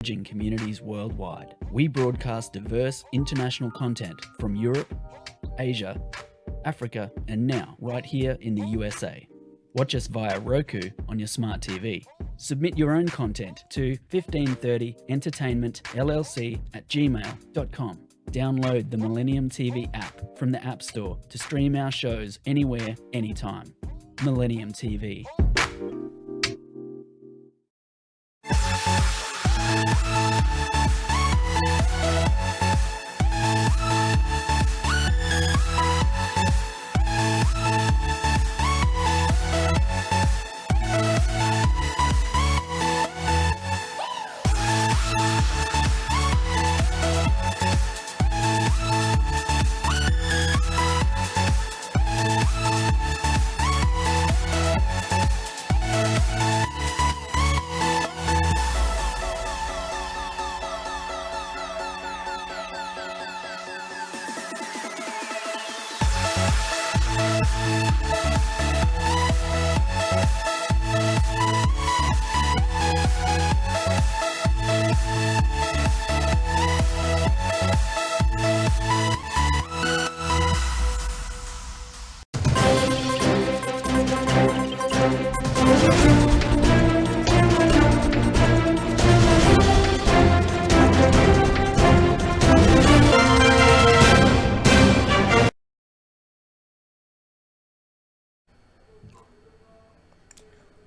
communities worldwide. We broadcast diverse international content from Europe, Asia, Africa, and now right here in the USA. Watch us via Roku on your smart TV. Submit your own content to 1530entertainmentllc@gmail.com. Download the Millennium TV app from the App Store to stream our shows anywhere, anytime. Millennium TV.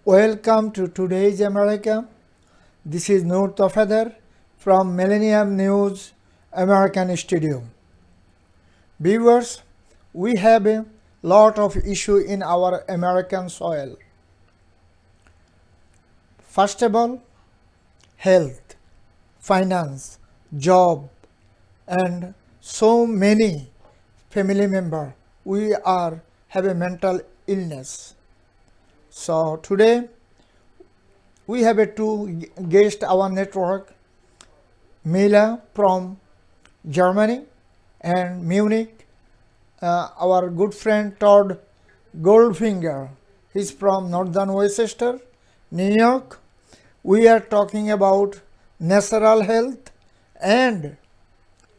Welcome to today's America. This is Nur Tofader from Millennium News American Studio. Viewers, we have a lot of issue in our American soil. First of all, health, finance, job, and so many family members. We have a mental illness. So today we have two guests our network, Mila from Germany and Munich, our good friend Todd Goldfinger. He's from Northern Westchester, New York. We are talking about natural health and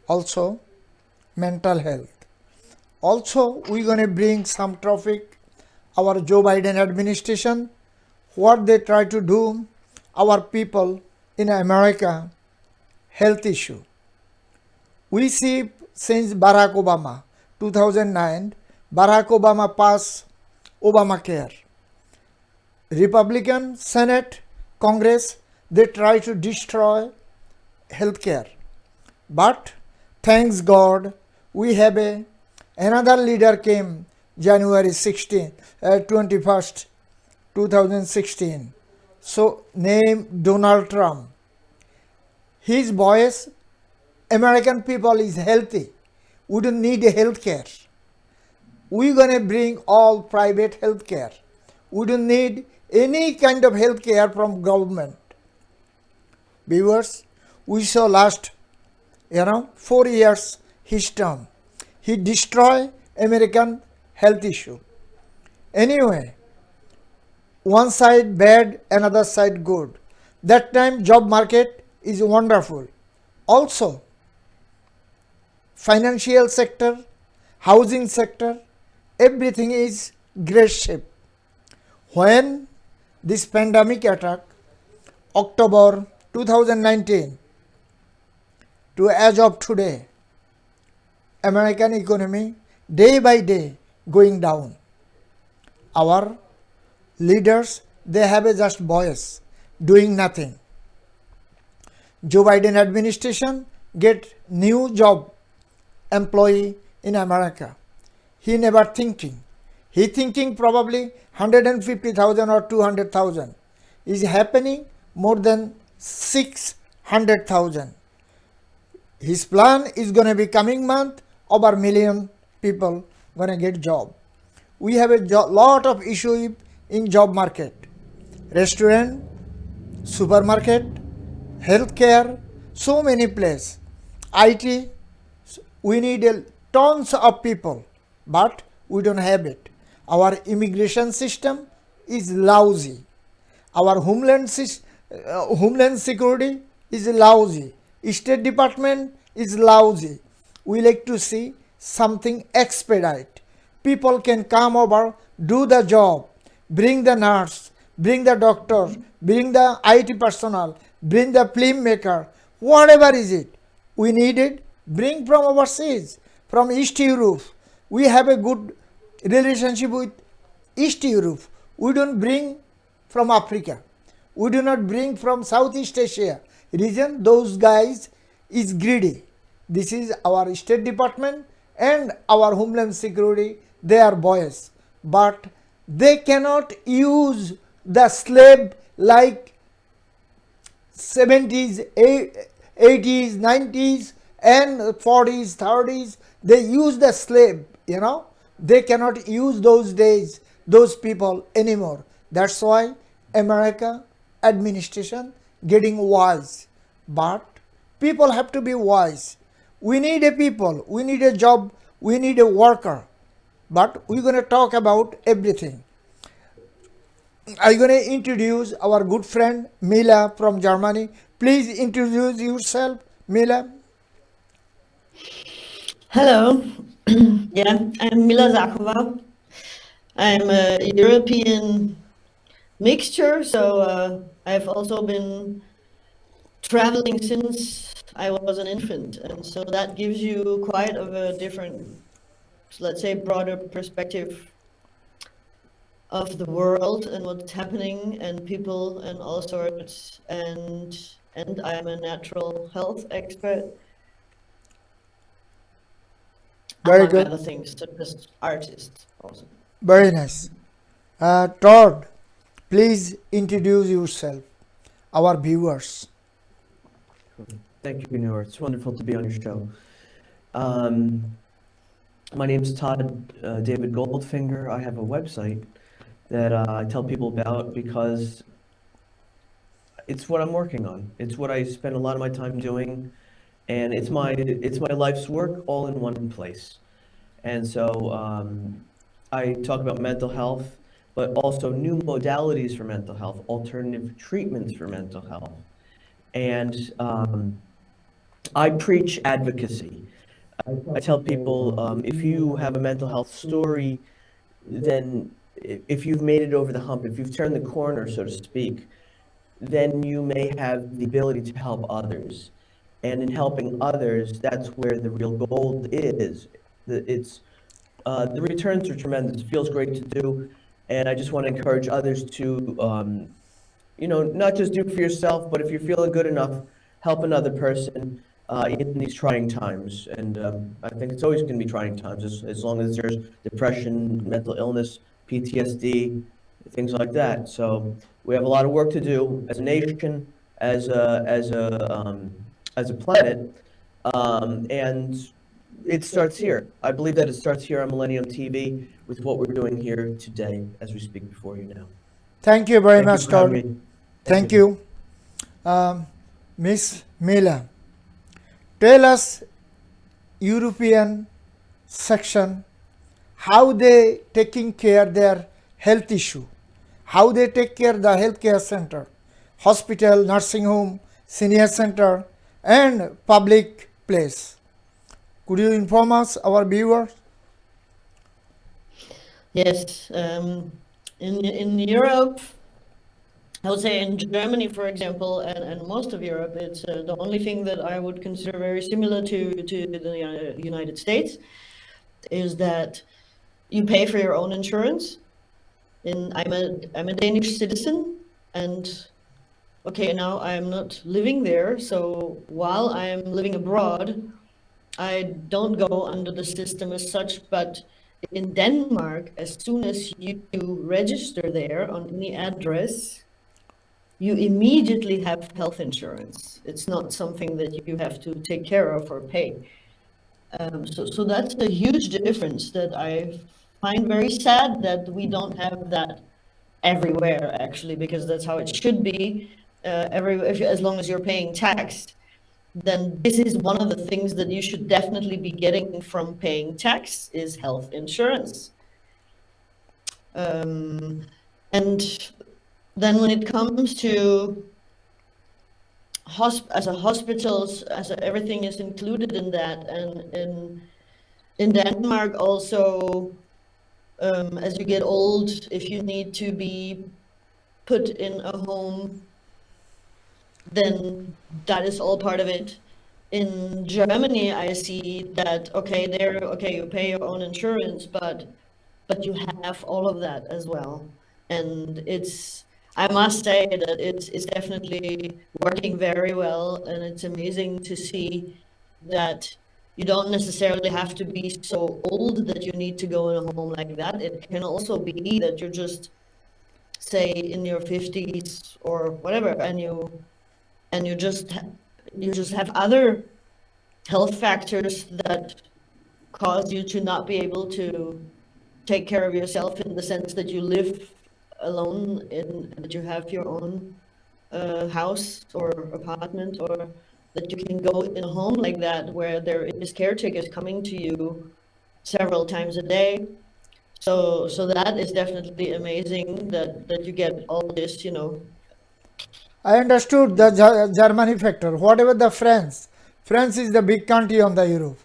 also mental health. Also, we're going to bring some topic, our Joe Biden administration, what they try to do, our people in America, health issue. We see since Barack Obama, 2009, Barack Obama passed Obamacare. Republican Senate, Congress, they try to destroy healthcare. But thanks God, we have another leader came January 21st, 2016. So named Donald Trump. His voice, American people is healthy. We don't need health care. We're going to bring all private health care. We don't need any kind of health care from government. Viewers, we saw last 4 years his term. He destroyed American health issue. Anyway, one side bad, another side good. That time job market is wonderful. Also, financial sector, housing sector, everything is great shape. When this pandemic attack, October 2019 to as of today, American economy day by day going down. Our leaders, they have just voice, doing nothing. Joe Biden administration get new job employee in America. He never thinking. He thinking probably 150,000 or 200,000. Is happening more than 600,000. His plan is going to be coming month over million people going to get job. We have a lot of issue in job market. Restaurant, supermarket, healthcare, so many places. IT, we need tons of people, but we don't have it. Our immigration system is lousy. Our homeland security is lousy. State Department is lousy. We like to see something expedite. People can come over, do the job, bring the nurse, bring the doctor, bring the IT personnel, bring the filmmaker, whatever is it. We need it, bring from overseas, from East Europe. We have a good relationship with East Europe. We don't bring from Africa. We do not bring from Southeast Asia region. Those guys is greedy. This is our State Department and our Homeland Security. They are boys, but they cannot use the slave like 70s, 80s, 90s, and 40s, 30s. They use the slave, They cannot use those days, those people anymore. That's why America administration getting wise. But people have to be wise. We need a people, we need a job, we need a worker. But we're going to talk about everything. I'm going to introduce our good friend Mila from Germany. Please introduce yourself, Mila. Hello, yeah, I'm Mila Zachova. I'm a European mixture, so I've also been traveling since I was an infant, and so that gives you quite of a different, let's say, broader perspective of the world and what's happening and people and all sorts. And I'm a natural health expert. Very among good. other things, such as artist also. Very nice. Todd, please introduce yourself, our viewers. Thank you, Nur. It's wonderful to be on your show. My name is Todd David Goldfinger. I have a website that I tell people about because it's what I'm working on. It's what I spend a lot of my time doing, and it's my life's work all in one place. And so I talk about mental health, but also new modalities for mental health, alternative treatments for mental health. And I preach advocacy. I tell people if you have a mental health story, then if you've made it over the hump, if you've turned the corner, so to speak, then you may have the ability to help others. And in helping others, that's where the real gold is. The returns are tremendous. It feels great to do. And I just want to encourage others to, not just do it for yourself, but if you're feeling good enough, help another person in these trying times. And I think it's always going to be trying times, as long as there's depression, mental illness, PTSD, things like that. So we have a lot of work to do as a nation, as a planet, and it starts here. I believe that it starts here on Millennium TV with what we're doing here today as we speak before you now. Thank you very much, for having Todd. me. Thank you. Miss Mila, tell us European section, how they taking care their health issue, how they take care the healthcare center, hospital, nursing home, senior center, and public place. Could you inform us, our viewers? Yes, in Europe, I would say in Germany, for example, and most of Europe, it's the only thing that I would consider very similar to the United States is that you pay for your own insurance. I'm a Danish citizen, and okay, now I'm not living there, so while I'm living abroad, I don't go under the system as such, but in Denmark, as soon as you register there on any address, you immediately have health insurance. It's not something that you have to take care of or pay. So that's a huge difference that I find very sad that we don't have that everywhere, actually, because that's how it should be. As long as you're paying tax, then this is one of the things that you should definitely be getting from paying tax is health insurance. And then when it comes to as a hospitals, everything is included in that. And in Denmark also, as you get old, if you need to be put in a home, then that is all part of it. In Germany, I see that, okay, you pay your own insurance, but you have all of that as well. And I must say that it's definitely working very well, and it's amazing to see that you don't necessarily have to be so old that you need to go in a home like that. It can also be that you're just, say, in your 50s or whatever, and you just have other health factors that cause you to not be able to take care of yourself, in the sense that you live alone, that you have your own house or apartment, or that you can go in a home like that where there is caretakers coming to you several times a day. So that is definitely amazing that you get all this, I understood the Germany factor. Whatever the France is the big country on the Europe.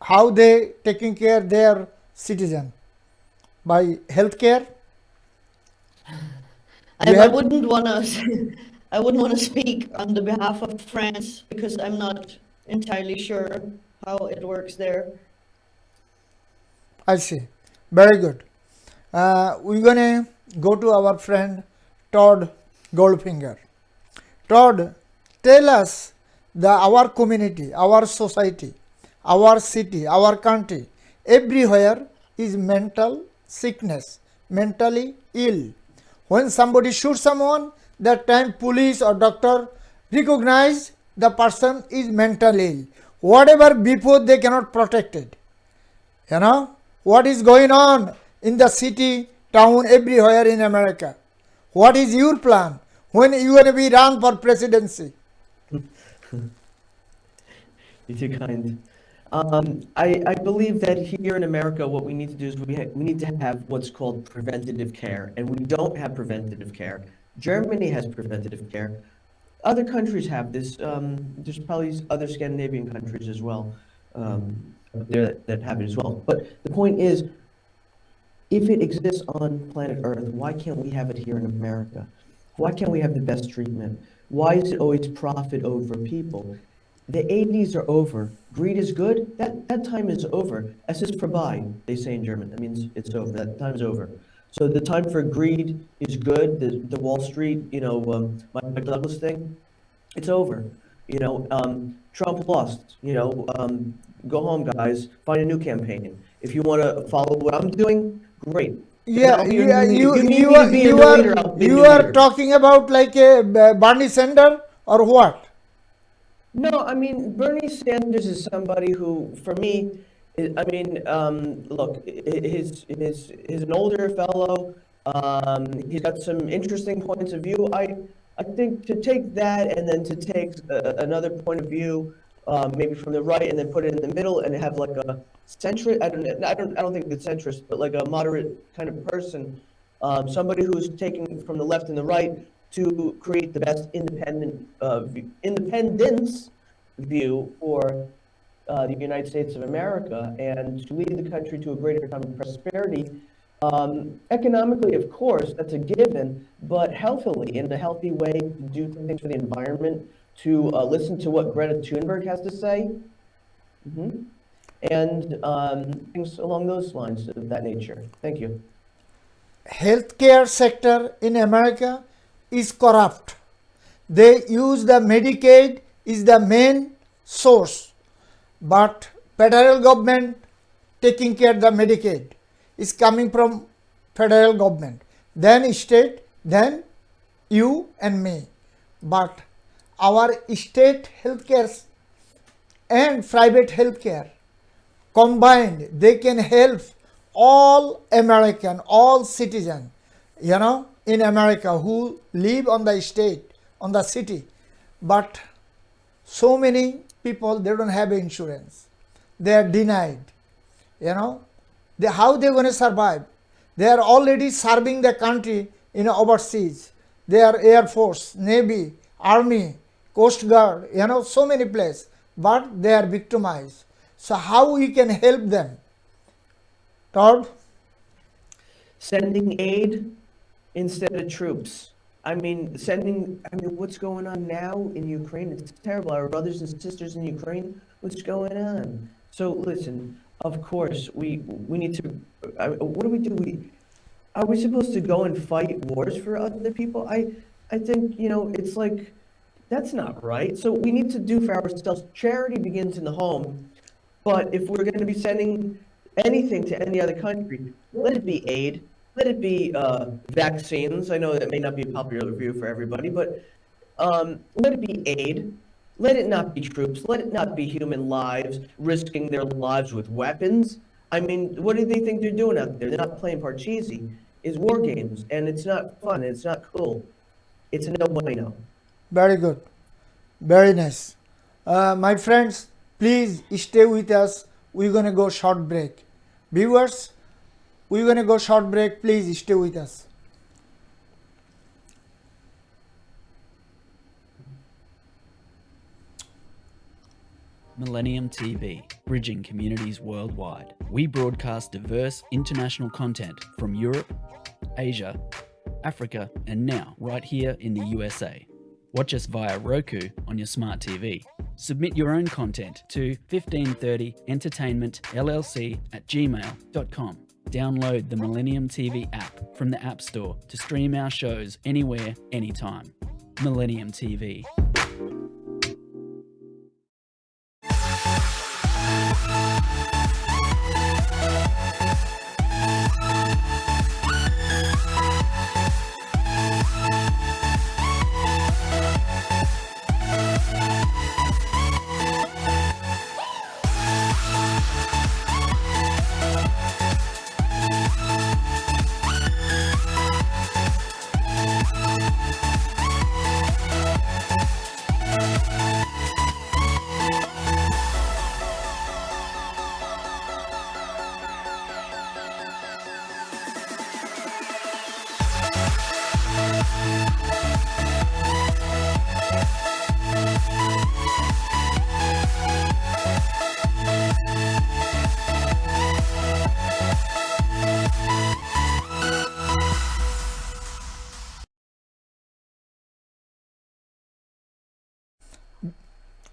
How they taking care their citizen by healthcare. I wouldn't want to I wouldn't want to speak on the behalf of France, because I'm not entirely sure how it works there. I see. Very good. We're gonna go to our friend Todd Goldfinger. Todd, tell us our community, our society, our city, our country, everywhere is mental sickness, mentally ill. When somebody shoots someone, that time police or doctor recognize the person is mentally ill. Whatever before they cannot protect it. What is going on in the city, town, everywhere in America? What is your plan when you going to be run for presidency? You're too kind. I believe that here in America, what we need to do is we need to have what's called preventative care, and we don't have preventative care. Germany has preventative care. Other countries have this. There's probably other Scandinavian countries as well there that have it as well. But the point is, if it exists on planet Earth, why can't we have it here in America? Why can't we have the best treatment? Why is it always profit over people? The 80s are over. Greed is good. That time is over. Es ist vorbei, they say in German. That means it's over. That time is over. So the time for greed is good. The Wall Street, Michael Douglas thing, it's over. Trump lost. Go home, guys. Find a new campaign. If you want to follow what I'm doing, great. Yeah, you are talking about like a Bernie Sanders or what? No, I mean, Bernie Sanders is somebody who, for me, look, he's an older fellow. He's got some interesting points of view. I think to take that and then to take another point of view, maybe from the right, and then put it in the middle and have like a centrist. I don't think it's centrist, but like a moderate kind of person, somebody who's taking from the left and the right to create the best independence view for the United States of America, and to lead the country to a greater time of prosperity. Economically, of course, that's a given, but healthily, in a healthy way, to do things for the environment, to listen to what Greta Thunberg has to say, and things along those lines of that nature. Thank you. Healthcare sector in America is corrupt. They use the Medicaid is the main source, but federal government taking care of the Medicaid is coming from federal government, then state, then you and me. But our state healthcare and private healthcare combined, they can help all American, all citizen, in America who live on the state, on the city. But so many people, they don't have insurance. They are denied. How they going to survive? They are already serving the country in overseas. They are Air Force, Navy, army, coast guard, so many places, but they are victimized. So how we can help them? Todd? Sending aid instead of troops. What's going on now in Ukraine? It's terrible. Our brothers and sisters in Ukraine, what's going on? So listen, of course, we need to, what do we do? Are we supposed to go and fight wars for other people? I think, it's like, that's not right. So we need to do for ourselves. Charity begins in the home. But if we're going to be sending anything to any other country, let it be aid. Let it be vaccines. I know that may not be a popular view for everybody, but let it be aid. Let it not be troops. Let it not be human lives, risking their lives with weapons. What do they think they're doing out there? They're not playing Parcheesi. It's war games, and it's not fun. It's not cool. It's a no-bueno. Very good. Very nice. My friends, please stay with us. We're going to go short break. Viewers, we're going to go short break. Please stay with us. Millennium TV, bridging communities worldwide. We broadcast diverse international content from Europe, Asia, Africa, and now right here in the USA. Watch us via Roku on your smart TV. Submit your own content to 1530entertainmentllc@gmail.com. Download the Millennium TV app from the App Store to stream our shows anywhere, anytime. Millennium TV.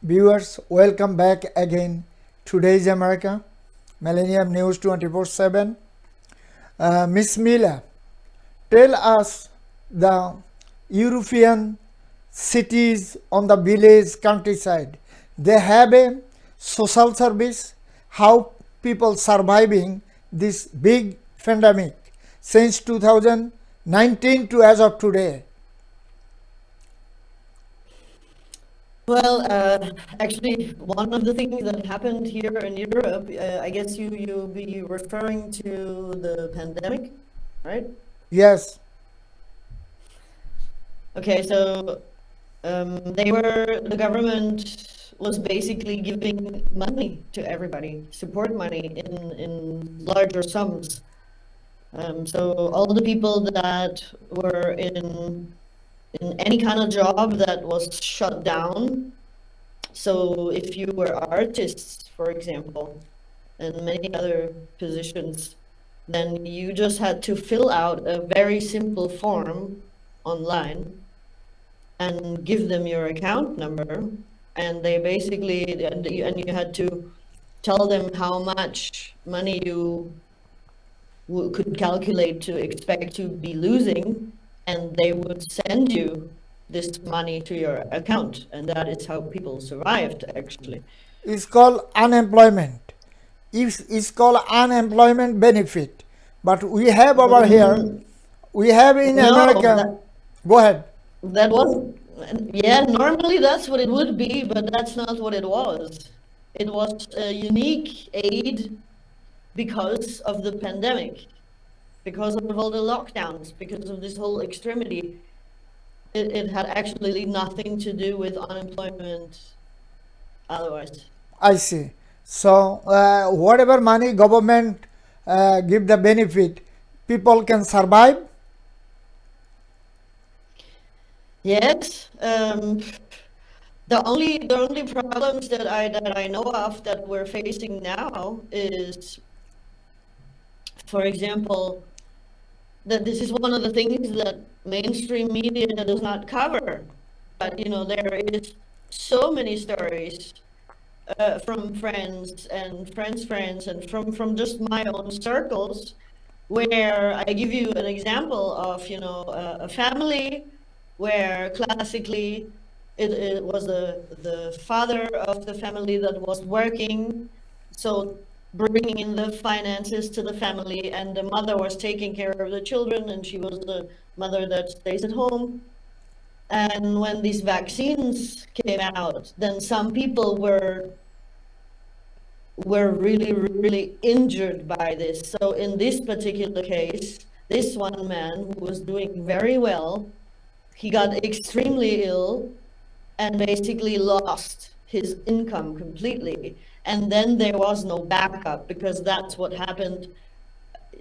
Viewers, welcome back again. Today's America, Millennium News 24/7. Miss Mila, tell us the European cities on the village countryside. They have a social service. How people surviving this big pandemic since 2019 to as of today. Well, actually, one of the things that happened here in Europe, I guess you'll be referring to the pandemic, right? Yes. Okay, so the government was basically giving money to everybody, support money in larger sums. So all the people that were in any kind of job that was shut down. So if you were artists, for example, and many other positions, then you just had to fill out a very simple form online and give them your account number, and they basically, and you had to tell them how much money you could calculate to expect to be losing, and they would send you this money to your account, and that is how people survived, actually. It's called unemployment. It's called unemployment benefit. But we have over here, we have in America. Go ahead. That was, yeah, normally that's what it would be, but that's not what it was. It was a unique aid because of the pandemic. Because of all the lockdowns, because of this whole extremity, it had actually nothing to do with unemployment otherwise. I see. So whatever money government give the benefit, people can survive? Yes. The only problems that I know of that we're facing now is, for example, that this is one of the things that mainstream media does not cover. But there is so many stories from friends and friends and from just my own circles, where I give you an example of a family where classically it was the father of the family that was working, so bringing in the finances to the family, and the mother was taking care of the children, and she was the mother that stays at home. And when these vaccines came out, then some people were really, really injured by this. So in this particular case, this one man who was doing very well, he got extremely ill and basically lost his income completely. And then there was no backup, because that's what happened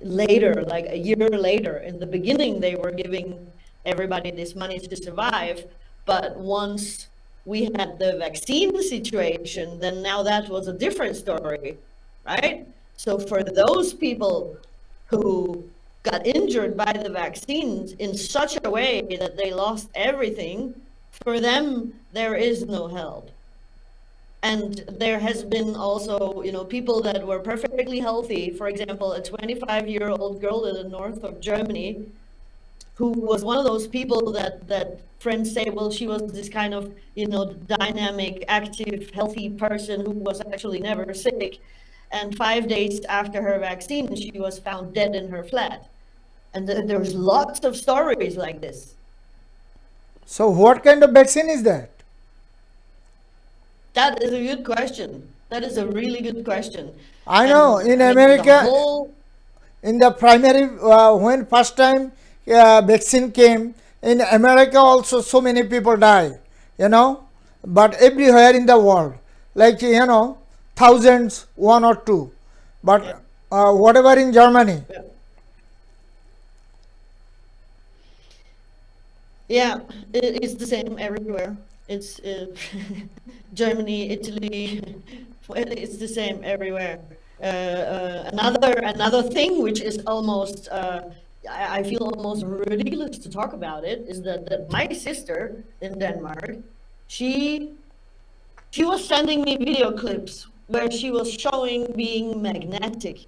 later, like a year later. In the beginning, they were giving everybody this money to survive, but once we had the vaccine situation, then now that was a different story, right? So for those people who got injured by the vaccines in such a way that they lost everything, for them there is no help. And there has been also, people that were perfectly healthy. For example, a 25-year-old girl in the north of Germany, who was one of those people that friends say, well, she was this kind of, dynamic, active, healthy person who was actually never sick. And 5 days after her vaccine, she was found dead in her flat. And there's lots of stories like this. So what kind of vaccine is that? That is a good question. That is a really good question. I know in the America, whole in the primary, when first time vaccine came, in America also so many people die, but everywhere in the world, like, thousands, one or two, but whatever in Germany. Yeah, it's the same everywhere. It's Germany, Italy, it's the same everywhere. Another thing which is almost, I feel almost ridiculous to talk about it, is that my sister in Denmark, she was sending me video clips where she was showing being magnetic.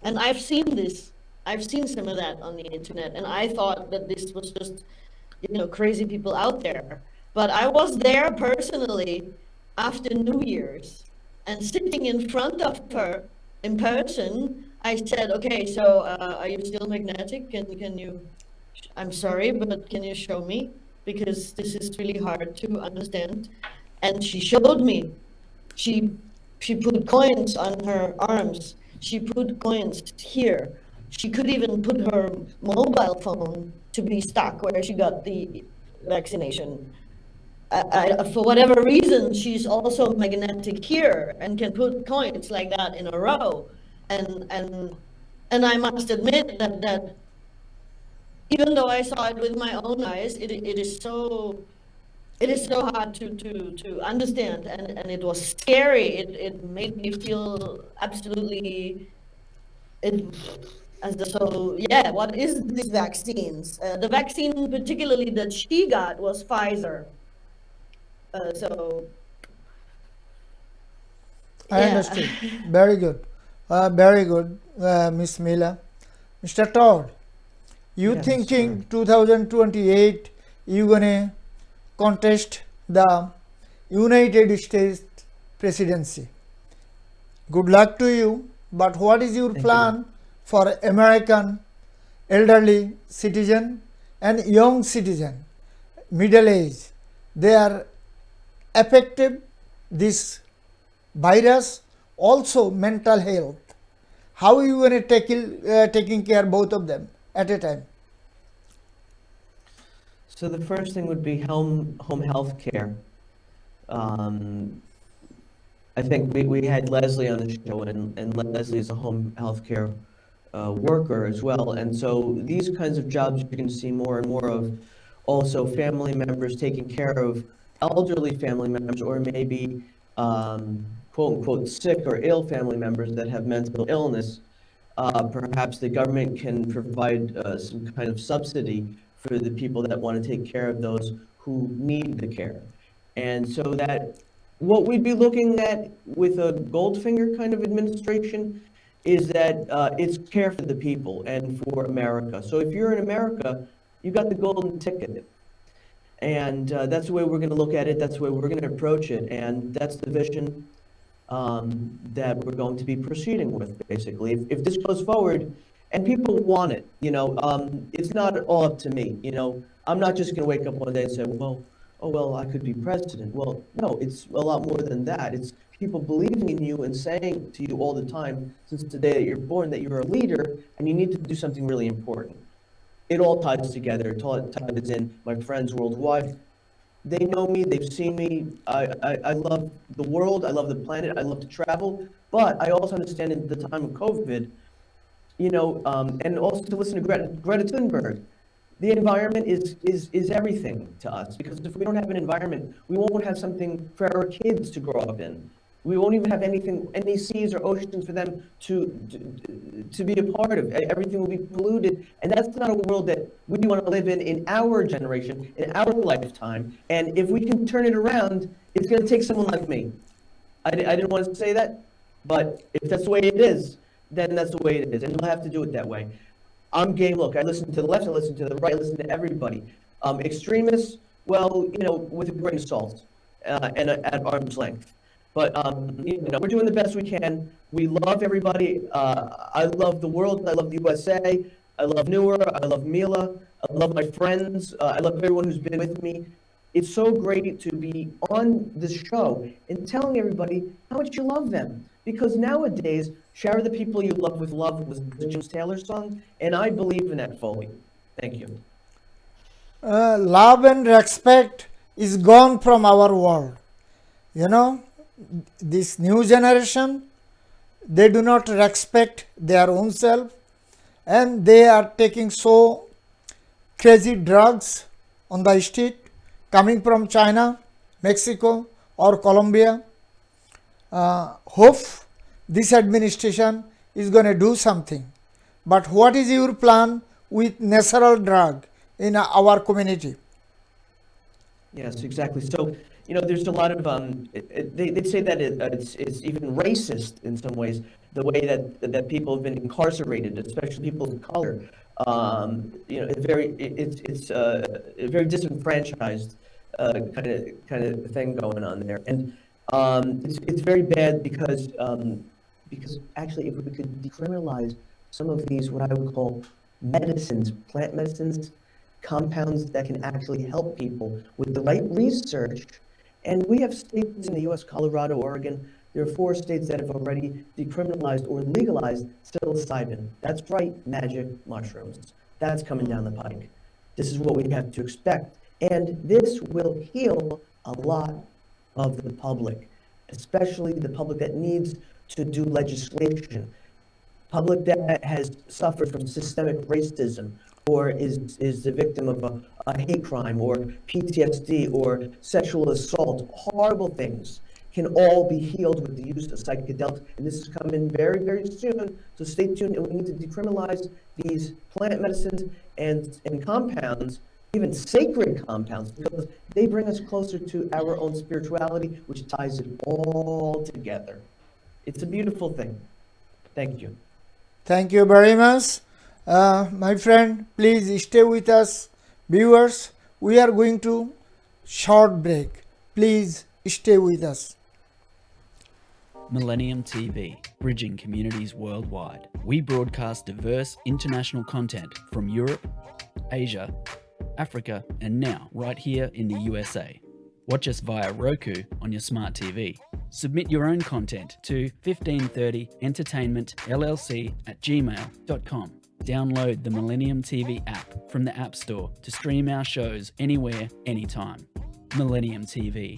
And I've seen this. I've seen some of that on the internet, and I thought that this was just, crazy people out there. But I was there personally after New Year's, and sitting in front of her in person, I said, okay, so are you still magnetic? Can you, I'm sorry, but can you show me? Because this is really hard to understand. And she showed me. She put coins on her arms. She put coins here. She could even put her mobile phone to be stuck where she got the vaccination. For whatever reason, she's also magnetic here and can put coins like that in a row. And I must admit that even though I saw it with my own eyes, it is so hard to understand, and it was scary. It made me feel absolutely what is these vaccines? The vaccine particularly that she got was Pfizer. I understood. Very good. Very good, Miss Mila. Mr. Todd, you Yes, thinking sure. 2028 you gonna contest the United States presidency? Good luck to you. But what is your Thank plan for American elderly citizen and young citizen, middle age? They are affected this virus, also mental health. How you going to taking care both of them at a time? So the first thing would be home health care. I think we had Leslie on the show, and Leslie is a home health care worker as well. And so these kinds of jobs you can see more and more of also family members taking care of elderly family members, or maybe quote unquote sick or ill family members that have mental illness. Perhaps the government can provide some kind of subsidy for the people that want to take care of those who need the care. And so that what we'd be looking at with a Goldfinger kind of administration is that it's care for the people and for America. So if you're in America, you got the golden ticket. And that's the way we're going to look at it. That's the way we're going to approach it. And that's the vision that we're going to be proceeding with, basically. If this goes forward and people want it, it's not all up to me. I'm not just going to wake up one day and say, well, I could be president. Well, no, it's a lot more than that. It's people believing in you and saying to you all the time, since the day that you're born, that you're a leader and you need to do something really important. It all ties together. It all ties in. My friends worldwide, they know me. They've seen me. I love the world. I love the planet. I love to travel. But I also understand in the time of COVID, and also to listen to Greta Thunberg. The environment is everything to us, because if we don't have an environment, we won't have something for our kids to grow up in. We won't even have any seas or oceans for them to be a part of. Everything will be polluted, and that's not a world that we want to live in our generation, in our lifetime. And if we can turn it around, it's going to take someone like me. I didn't want to say that, but if that's the way it is, then that's the way it is, and we'll have to do it that way. I'm game. Look, I listen to the left, I listen to the right, I listen to everybody. Extremists, well, with a grain of salt and at arm's length. But we're doing the best we can. We love everybody. I love the world. I love the USA. I love Nur. I love Mila. I love my friends. I love everyone who's been with me. It's so great to be on this show and telling everybody how much you love them. Because nowadays, shower the people you love with love was the James Taylor song, and I believe in that fully. Thank you. Love and respect is gone from our world. This new generation, they do not respect their own self, and they are taking so crazy drugs on the street coming from China, Mexico or Colombia. Hope this administration is going to do something. But what is your plan with natural drug in our community? Yes, exactly. So, there's a lot of, they say that it's even racist in some ways, the way that people have been incarcerated, especially people of color. It's a very disenfranchised kind of thing going on there. And it's very bad because actually if we could decriminalize some of these, what I would call medicines, plant medicines, compounds that can actually help people with the right research. And we have states in the U.S., Colorado, Oregon, there are 4 states that have already decriminalized or legalized psilocybin. That's right, magic mushrooms. That's coming down the pike. This is what we have to expect. And this will heal a lot of the public, especially the public that needs to do legislation, public that has suffered from systemic racism, or is the victim of a hate crime or PTSD or sexual assault. Horrible things can all be healed with the use of psychedelics, and this is coming very, very soon, so stay tuned. And we need to decriminalize these plant medicines and compounds, even sacred compounds, because they bring us closer to our own spirituality, which ties it all together. It's a beautiful thing. Thank you. Thank you very much. My friend, please stay with us. Viewers, we are going to short break. Please stay with us. Millennium TV, bridging communities worldwide. We broadcast diverse international content from Europe, Asia, Africa, and now right here in the USA. Watch us via Roku on your smart TV. Submit your own content to 1530entertainmentllc@gmail.com. Download the Millennium TV app from the App Store to stream our shows anywhere, anytime. Millennium TV.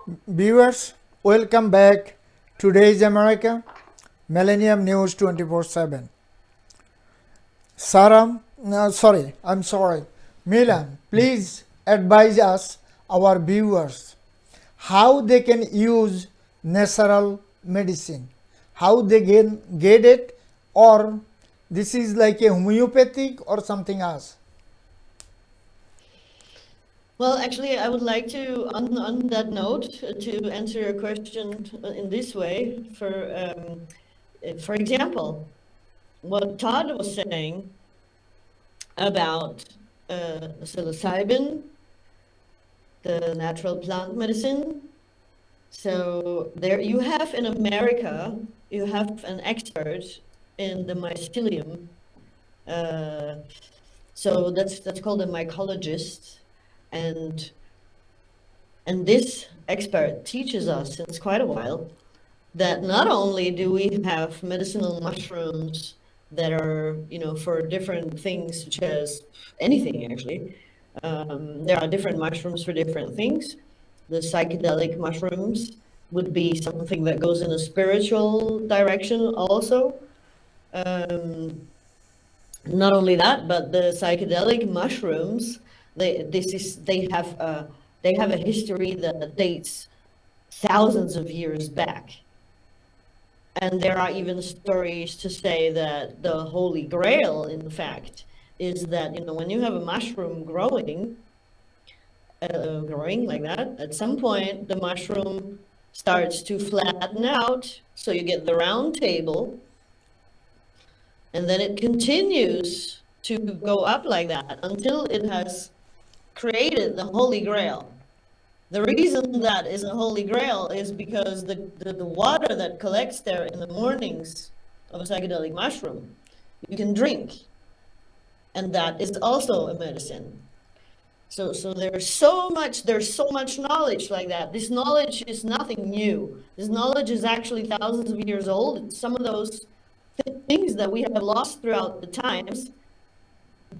Viewers, welcome back. Today's America, Millennium News 24/7. I'm sorry. Mila, please advise us, our viewers, how they can use natural medicine, how they can get it, or this is like a homeopathic or something else. Well, actually, I would like to, on that note, to answer your question in this way. For example, what Todd was saying about psilocybin, the natural plant medicine. So there you have in America, you have an expert in the mycelium. So that's called a mycologist. And this expert teaches us since quite a while that not only do we have medicinal mushrooms that are, for different things, such as anything actually. There are different mushrooms for different things. The psychedelic mushrooms would be something that goes in a spiritual direction also. Not only that, but the psychedelic mushrooms, they have a history that dates thousands of years back. And there are even stories to say that the Holy Grail, in fact, is that, when you have a mushroom growing like that, at some point the mushroom starts to flatten out, so you get the round table, and then it continues to go up like that until it has created the Holy Grail. The reason that is a Holy Grail is because the water that collects there in the mornings of a psychedelic mushroom, you can drink. And that is also a medicine. So there's so much knowledge like that. This knowledge is nothing new. This knowledge is actually thousands of years old. Some of those things that we have lost throughout the times,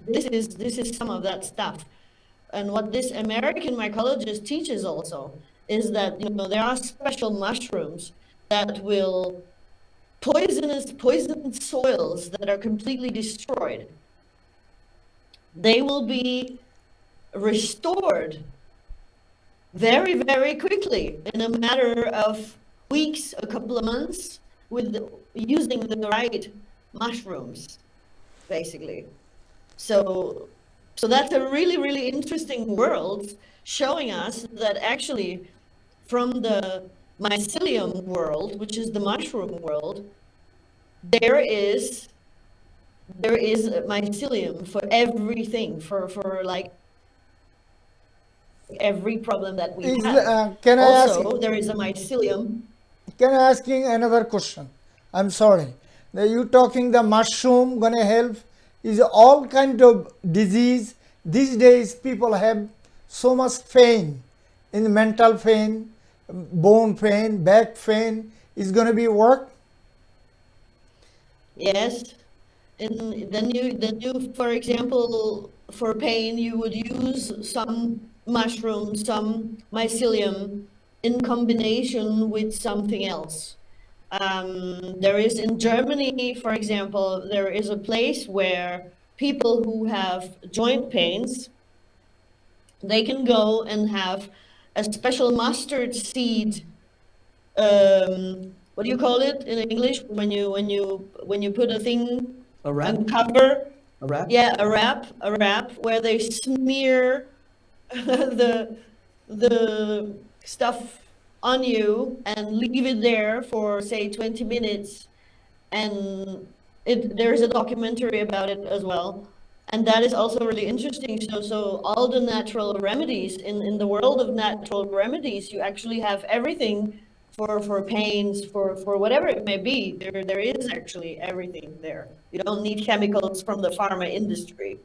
this is some of that stuff. And what this American mycologist teaches also is that, there are special mushrooms that will poison soils that are completely destroyed. They will be restored very, very quickly in a matter of weeks, a couple of months, with using the right mushrooms, basically. So that's a really, really interesting world, showing us that actually from the mycelium world, which is the mushroom world, there is mycelium for everything, for like every problem that we have. There is a mycelium. Can I ask you another question? I'm sorry. You talking the mushroom gonna help? Is all kind of disease. These days people have so much pain, in mental pain, bone pain, back pain. Is going to be work? Yes. And then you, for example, for pain, you would use some mushroom, some mycelium in combination with something else. There is in Germany, for example, there is a place where people who have joint pains, they can go and have a special mustard seed. What do you call it in English when you put a thing, A wrap? a cover? A wrap? Yeah, a wrap where they smear the stuff on you and leave it there for say 20 minutes, and there's a documentary about it as well, and that is also really interesting. So all the natural remedies in the world of natural remedies, you actually have everything for pains, for whatever it may be. There is actually everything there. You don't need chemicals from the pharma industry.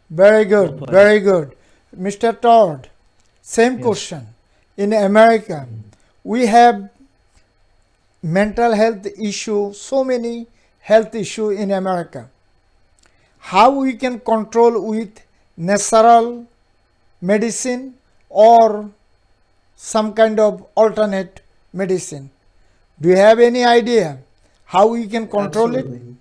Very good, very good. Mr. Todd, same question. In America, we have mental health issue, so many health issue in America. How we can control with natural medicine or some kind of alternate medicine. Do you have any idea how we can control it? Absolutely.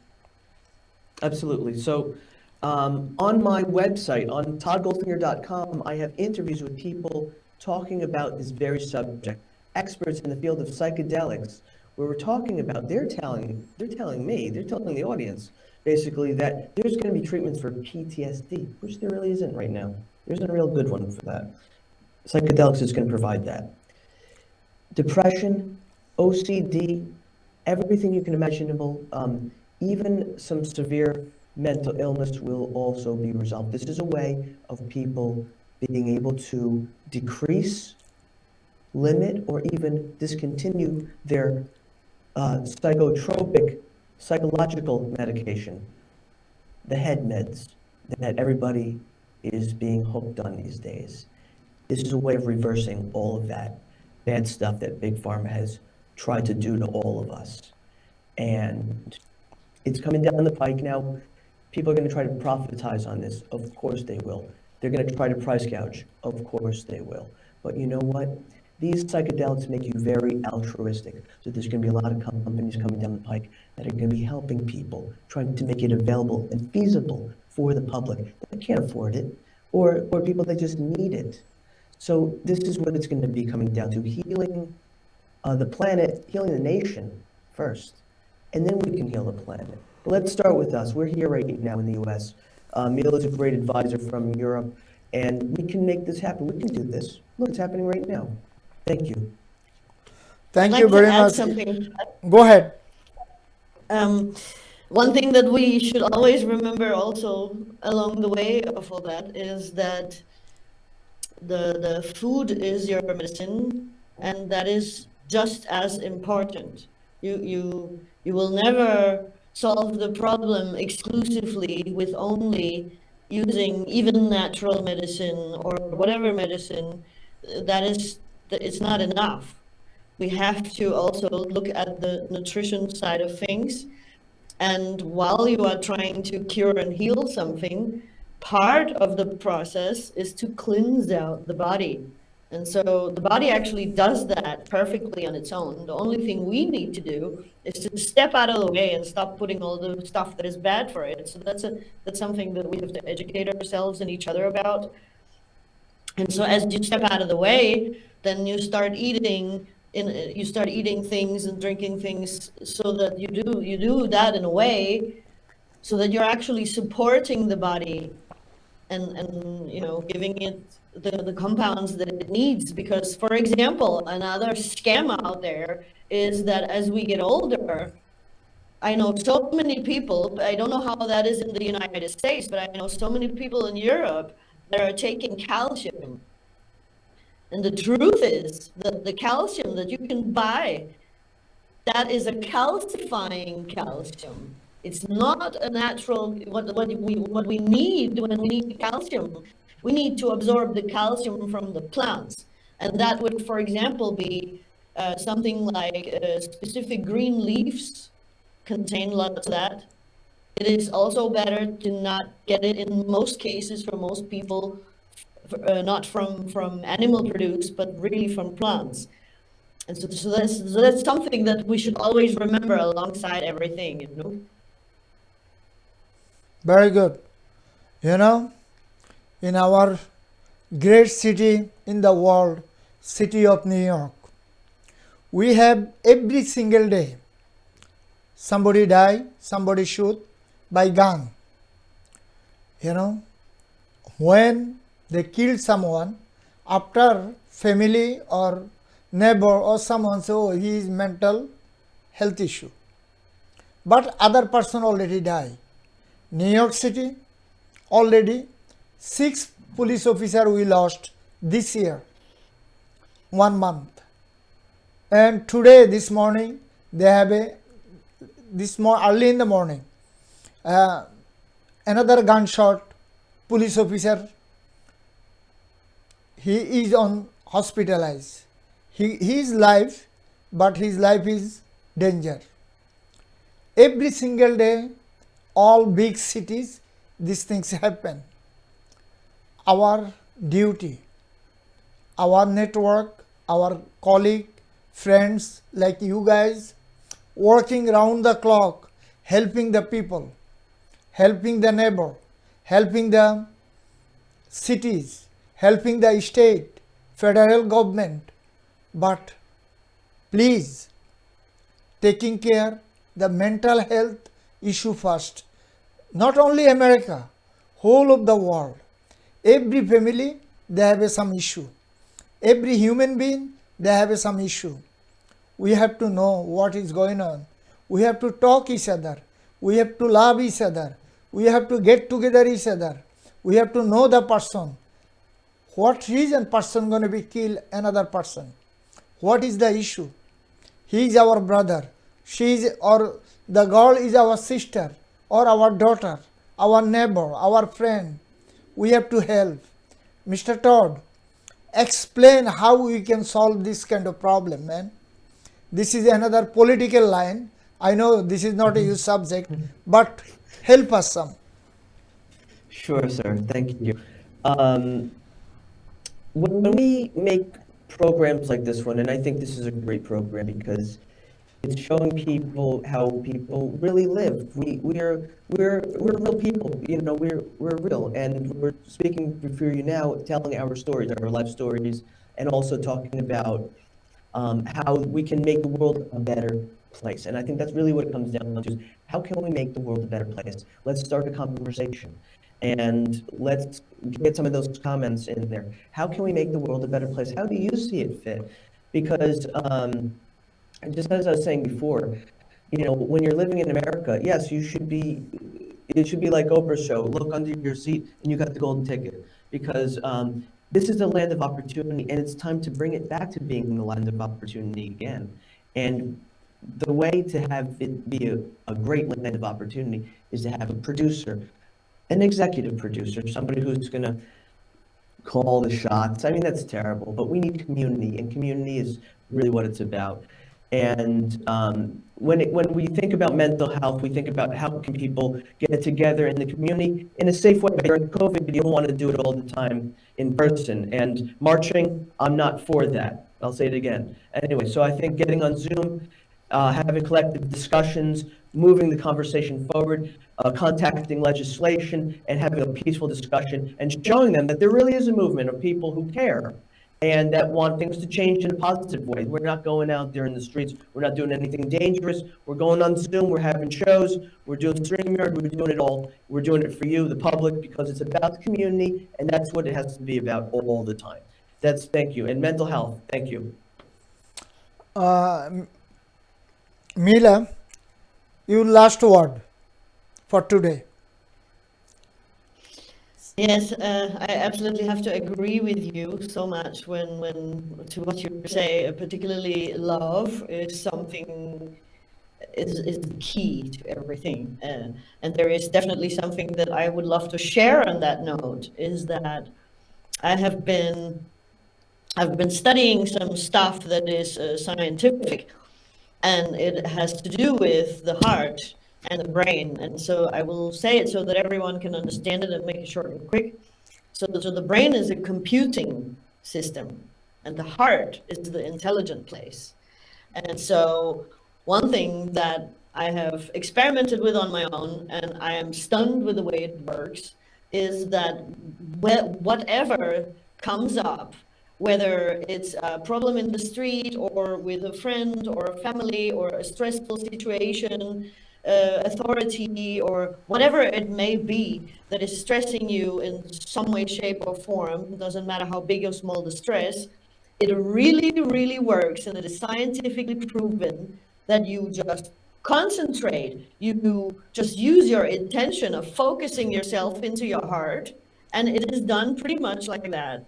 Absolutely. So, on my website, on toddgoldfinger.com, I have interviews with people talking about this very subject, experts in the field of psychedelics, where we're talking about, they're telling the audience, basically, that there's going to be treatments for PTSD, which there really isn't right now. There isn't a real good one for that. Psychedelics is going to provide that. Depression, OCD, everything you can imaginable, even some severe mental illness will also be resolved. This is a way of people being able to decrease, limit, or even discontinue their psychological medication, the head meds that everybody is being hooked on these days. This is a way of reversing all of that bad stuff that Big Pharma has tried to do to all of us. And it's coming down the pike now. People are going to try to profitize on this. Of course they will. They're going to try to price gouge. Of course they will. But you know what? These psychedelics make you very altruistic. So there's going to be a lot of companies coming down the pike that are going to be helping people, trying to make it available and feasible for the public that can't afford it, or people that just need it. So this is what it's going to be coming down to: healing the planet, healing the nation first, and then we can heal the planet. But let's start with us. We're here right now in the U.S. Mila is a great advisor from Europe, and we can make this happen. We can do this. Look, it's happening right now. Thank you. Thank I'd you like to very add much. something. Go ahead. One thing that we should always remember also along the way of all that is that the food is your medicine, and that is just as important. You will never solve the problem exclusively with only using even natural medicine or whatever medicine. It's not enough. We have to also look at the nutrition side of things. And while you are trying to cure and heal something, part of the process is to cleanse out the body. And so the body actually does that perfectly on its own. The only thing we need to do is to step out of the way and stop putting all the stuff that is bad for it. So that's something that we have to educate ourselves and each other about. And so as you step out of the way, then you start eating things and drinking things so that you do that in a way so that you're actually supporting the body and giving it the compounds that it needs. Because, for example, another scam out there is that as we get older, I know so many people, I don't know how that is in the United States, but I know so many people in Europe that are taking calcium. And the truth is that the calcium that you can buy, that is a calcifying calcium. It's not a natural, what we need when we need calcium. We need to absorb the calcium from the plants. And that would, for example, be something like specific green leaves contain lots of that. It is also better to not get it in most cases for most people, not from animal produce, but really from plants. And so that's something that we should always remember alongside everything. Very good. In our great city in the world, city of New York, we have every single day somebody die, somebody shoot by gun. When they kill someone, after family or neighbor or someone say, oh, he is mental health issue. But other person already died. New York City, already 6 police officers we lost this year, 1 month. And today, this morning, they have early in the morning, another gunshot, police officer, he is hospitalized. He is alive, but his life is danger. Every single day, all big cities, these things happen. Our duty, our network, our colleague, friends like you guys, working round the clock, helping the people, helping the neighbor, helping the cities, helping the state, federal government, but please taking care the mental health issue first. Not only America, whole of the world. Every family they have some issue. Every human being they have some issue. We have to know what is going on. We have to talk each other. We have to love each other. We have to get together each other. We have to know the person. What reason person going to be kill another person? What is the issue? He is our brother. She is, or the girl is our sister or our daughter, our neighbor, our friend. We have to help. Mr. Todd, explain how we can solve this kind of problem, man. This is another political line. I know this is not a huge subject, but help us some. Sure, sir. Thank you. When we make programs like this one, and I think this is a great program because it's showing people how people really live. We're real people. You know, we're real, and we're speaking for you now, telling our stories, our life stories, and also talking about how we can make the world a better place. And I think that's really what it comes down to: is how can we make the world a better place? Let's start a conversation, and let's get some of those comments in there. How can we make the world a better place? How do you see it fit? Because just as I was saying before, you know, when you're living in America, yes, it should be like Oprah's show. Look under your seat and you got the golden ticket. Because this is a land of opportunity, and it's time to bring it back to being the land of opportunity again. And the way to have it be a great land of opportunity is to have a producer, an executive producer, somebody who's going to call the shots. I mean, that's terrible, but we need community, and community is really what it's about. And when we think about mental health, we think about how can people get together in the community in a safe way. During COVID, you don't want to do it all the time in person. And marching, I'm not for that. I'll say it again. Anyway, so I think getting on Zoom, having collective discussions, moving the conversation forward, contacting legislation, and having a peaceful discussion, and showing them that there really is a movement of people who care and that want things to change in a positive way. We're not going out there in the streets. We're not doing anything dangerous. We're going on Zoom. We're having shows. We're doing StreamYard. We're doing it all. We're doing it for you, the public, because it's about the community, and that's what it has to be about all the time. Thank you. And mental health, thank you. Mila, your last word for today. Yes, I absolutely have to agree with you so much when to what you say, particularly love is something is the key to everything. And there is definitely something that I would love to share on that note, is that I've been studying some stuff that is scientific, and it has to do with the heart and the brain. And so I will say it so that everyone can understand it and make it short and quick. So the brain is a computing system, and the heart is the intelligent place. And so one thing that I have experimented with on my own, and I am stunned with the way it works, is that whatever comes up, whether it's a problem in the street or with a friend or a family or a stressful situation, authority or whatever it may be that is stressing you in some way, shape or form, doesn't matter how big or small the stress, it really, really works, and it is scientifically proven that you just concentrate, you just use your intention of focusing yourself into your heart, and it is done pretty much like that.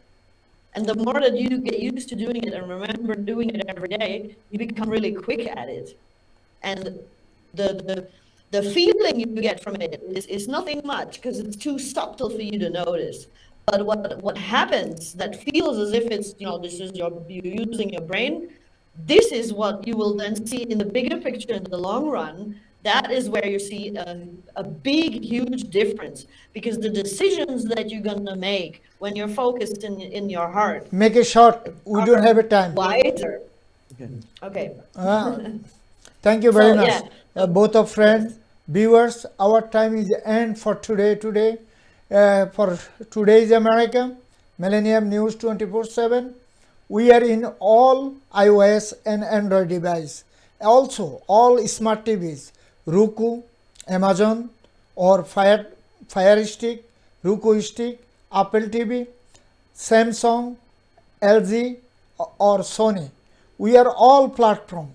And the more that you get used to doing it and remember doing it every day, you become really quick at it. And the feeling you get from it is nothing much, because it's too subtle for you to notice. But what happens that feels as if it's, this is you using your brain, this is what you will then see in the bigger picture in the long run, That is where you see a big, huge difference, because the decisions that you're gonna make when you're focused in your heart Make it short. We don't have a time. wiser. Okay. Okay. Thank you very So, much. yeah. Both of friends, viewers, our time is end for today. For today's America, Millennium News 24/7. We are in all iOS and Android device. Also, all smart TVs, Roku, Amazon, or Fire Stick, Roku Stick, Apple TV, Samsung, LG, or Sony. We are all platform.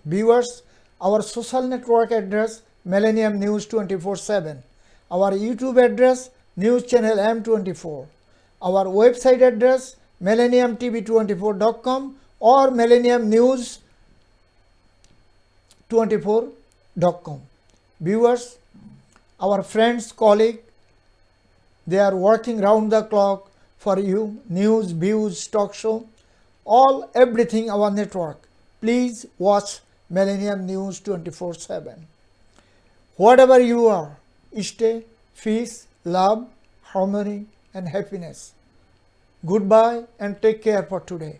Viewers, our social network address Millennium News 24/7. Our YouTube address News Channel M24. Our website address millenniumtv24.com or millenniumnews24.com. Viewers, our friends, colleague, they are working round the clock for you. News, views, talk show, everything our network. Please watch Millennium News 24/7. Whatever you are, stay, peace, love, harmony, and happiness. Goodbye and take care for today.